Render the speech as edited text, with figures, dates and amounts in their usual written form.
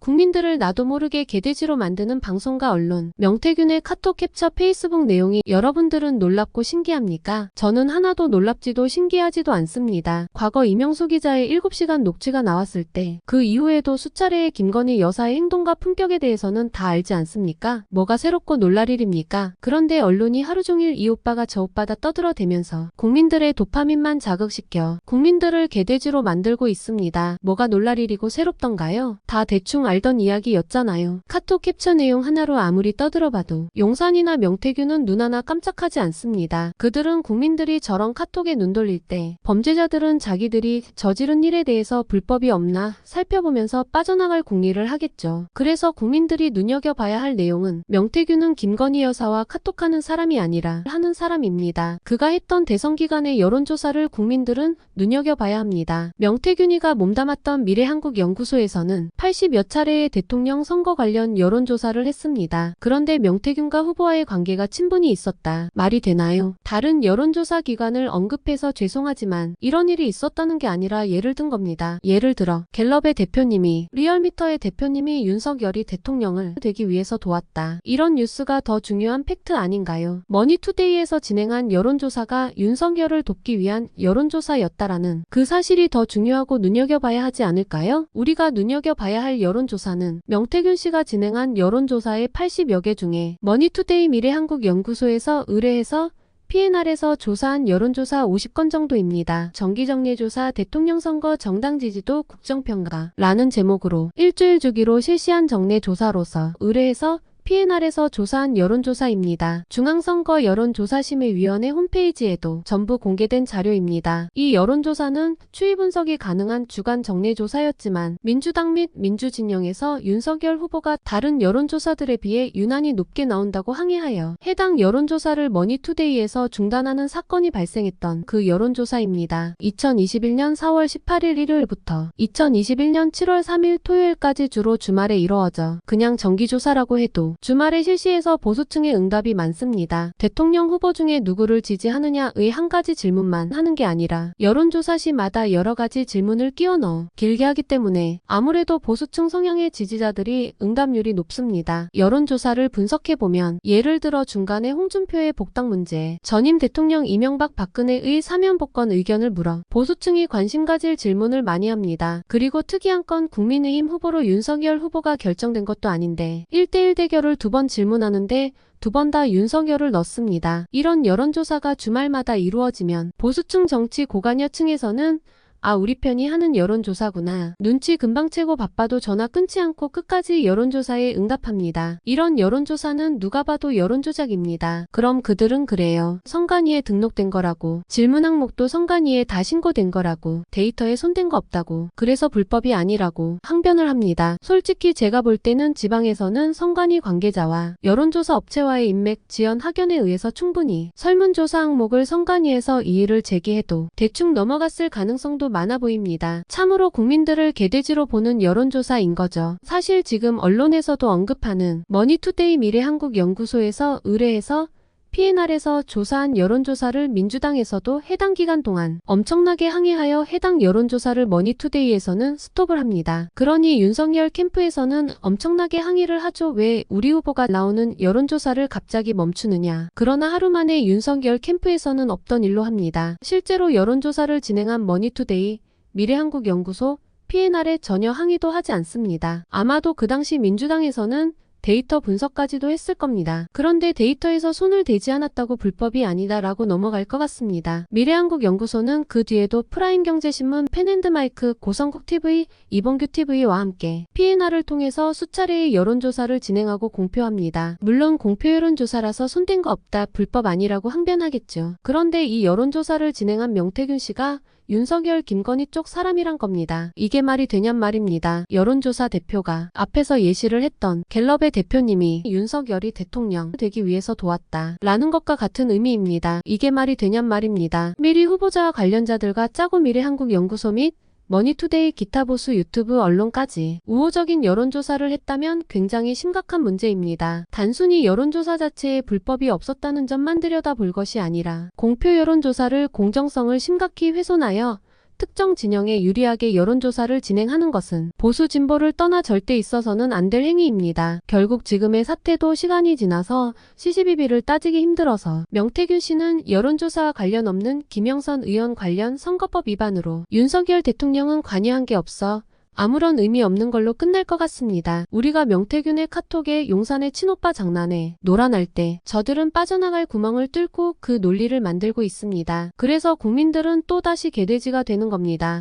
국민들을 나도 모르게 개돼지로 만드는 방송과 언론. 명태균의 카톡 캡처 페이스북 내용이 여러분들은 놀랍고 신기합니까? 저는 하나도 놀랍지도 신기하지도 않습니다. 과거 이명수 기자의 7시간 녹취가 나왔을 때 그 이후에도 수차례의 김건희 여사의 행동과 품격에 대해서는 다 알지 않습니까? 뭐가 새롭고 놀랄 일입니까? 그런데 언론이 하루 종일 이 오빠가 저 오빠다 떠들어대면서 국민들의 도파민만 자극시켜 국민들을 개돼지로 만들고 있습니다. 뭐가 놀랄 일이고 새롭던가요? 다 대충 알던 이야기였잖아요. 카톡 캡처 내용 하나로 아무리 떠들어봐도 용산이나 명태균은 눈 하나 깜짝하지 않습니다. 그들은 국민들이 저런 카톡에 눈 돌릴 때 범죄자들은 자기들이 저지른 일에 대해서 불법이 없나 살펴보면서 빠져나갈 궁리를 하겠죠. 그래서 국민들이 눈여겨봐야 할 내용은 명태균은 김건희 여사와 카톡하는 사람이 아니라 하는 사람입니다. 그가 했던 대선 기간의 여론조사를 국민들은 눈여겨봐야 합니다. 명태균이가 몸담았던 미래한국연구소에서는 80여 차례의 대통령 선거 관련 여론조사를 했습니다. 그런데 명태균과 후보와의 관계가 친분이 있었다. 말이 되나요? 다른 여론조사 기관을 언급해서 죄송하지만 이런 일이 있었다는 게 아니라 예를 든 겁니다. 예를 들어 갤럽의 대표님이 리얼미터의 대표님이 윤석열이 대통령을 되기 위해서 도왔다. 이런 뉴스가 더 중요한 팩트 아닌가요? 머니투데이에서 진행한 여론조사가 윤석열을 돕기 위한 여론조사였다라는 그 사실이 더 중요하고 눈여겨봐야 하지 않을까요? 우리가 눈여겨봐야 할 여론조사는 명태균 씨가 진행한 여론조사의 80여 개 중에 머니투데이 미래한국연구소에서 의뢰해서 PNR에서 조사한 여론조사 50건 정도입니다. 정기정례조사 대통령 선거 정당 지지도 국정평가 라는 제목으로 일주일 주기로 실시한 정례조사로서 의뢰해서 PNR에서 조사한 여론조사입니다. 중앙선거 여론조사심의위원회 홈페이지에도 전부 공개된 자료입니다. 이 여론조사는 추이 분석이 가능한 주간 정례조사였지만 민주당 및 민주진영에서 윤석열 후보가 다른 여론조사들에 비해 유난히 높게 나온다고 항의하여 해당 여론조사를 머니투데이에서 중단하는 사건이 발생했던 그 여론조사입니다. 2021년 4월 18일 일요일부터 2021년 7월 3일 토요일까지 주로 주말에 이루어져 그냥 정기조사라고 해도 주말에 실시해서 보수층의 응답이 많습니다. 대통령 후보 중에 누구를 지지하느냐의 한 가지 질문만 하는 게 아니라 여론조사 시마다 여러 가지 질문을 끼워 넣어 길게 하기 때문에 아무래도 보수층 성향의 지지자들이 응답률이 높습니다. 여론조사를 분석해보면 예를 들어 중간에 홍준표의 복당 문제, 전임 대통령 이명박 박근혜의 사면 복권 의견을 물어 보수층이 관심 가질 질문을 많이 합니다. 그리고 특이한 건 국민의힘 후보로 윤석열 후보가 결정된 것도 아닌데 1대1 대결을 2번 질문하는데 2번 다 윤석열을 넣습니다. 이런 여론조사가 주말마다 이루어지면 보수층 정치 고관여층에서는 아 우리 편이 하는 여론조사구나. 눈치 금방 채고 바빠도 전화 끊지 않고 끝까지 여론조사에 응답합니다. 이런 여론조사는 누가 봐도 여론조작입니다. 그럼 그들은 그래요. 선관위에 등록된 거라고. 질문 항목도 선관위에 다 신고된 거라고. 데이터에 손댄 거 없다고. 그래서 불법이 아니라고 항변을 합니다. 솔직히 제가 볼 때는 지방에서는 선관위 관계자와 여론조사 업체와의 인맥, 지연, 확연에 의해서 충분히 설문조사 항목을 선관위에서 이의를 제기해도 대충 넘어갔을 가능성도 많아 보입니다. 참으로 국민들을 개돼지로 보는 여론조사인 거죠. 사실 지금 언론에서도 언급하는 머니투데이 미래한국연구소에서 의뢰해서 PNR에서 조사한 여론조사를 민주당에서도 해당 기간 동안 엄청나게 항의하여 해당 여론조사를 머니투데이에서는 스톱을 합니다. 그러니 윤석열 캠프에서는 엄청나게 항의를 하죠. 왜 우리 후보가 나오는 여론조사를 갑자기 멈추느냐. 그러나 하루 만에 윤석열 캠프에서는 없던 일로 합니다. 실제로 여론조사를 진행한 머니투데이, 미래한국연구소, PNR에 전혀 항의도 하지 않습니다. 아마도 그 당시 민주당에서는 데이터 분석까지도 했을 겁니다. 그런데 데이터에서 손을 대지 않았다고 불법이 아니다라고 넘어갈 것 같습니다. 미래한국연구소는 그 뒤에도 프라임경제신문, 펜앤드마이크, 고성국TV, 이봉규TV와 함께 PNR을 통해서 수차례의 여론조사를 진행하고 공표합니다. 물론 공표 여론조사라서 손댄 거 없다, 불법 아니라고 항변하겠죠. 그런데 이 여론조사를 진행한 명태균 씨가 윤석열 김건희 쪽 사람이란 겁니다. 이게 말이 되냔 말입니다. 여론조사 대표가 앞에서 예시를 했던 갤럽의 대표님이 윤석열이 대통령 되기 위해서 도왔다 라는 것과 같은 의미입니다. 이게 말이 되냔 말입니다. 미리 후보자와 관련자들과 짜고 미래한국연구소 및 머니투데이 기타 보수 유튜브 언론까지 우호적인 여론조사를 했다면 굉장히 심각한 문제입니다. 단순히 여론조사 자체에 불법이 없었다는 점만 들여다볼 것이 아니라 공표 여론조사를 공정성을 심각히 훼손하여 특정 진영에 유리하게 여론조사를 진행하는 것은 보수 진보를 떠나 절대 있어서는 안 될 행위입니다. 결국 지금의 사태도 시간이 지나서 시시비비를 따지기 힘들어서 명태균 씨는 여론조사와 관련 없는 김영선 의원 관련 선거법 위반으로 윤석열 대통령은 관여한 게 없어 아무런 의미 없는 걸로 끝날 것 같습니다. 우리가 명태균의 카톡에 용산의 친오빠 장난에 놀아날 때 저들은 빠져나갈 구멍을 뚫고 그 논리를 만들고 있습니다. 그래서 국민들은 또다시 개돼지가 되는 겁니다.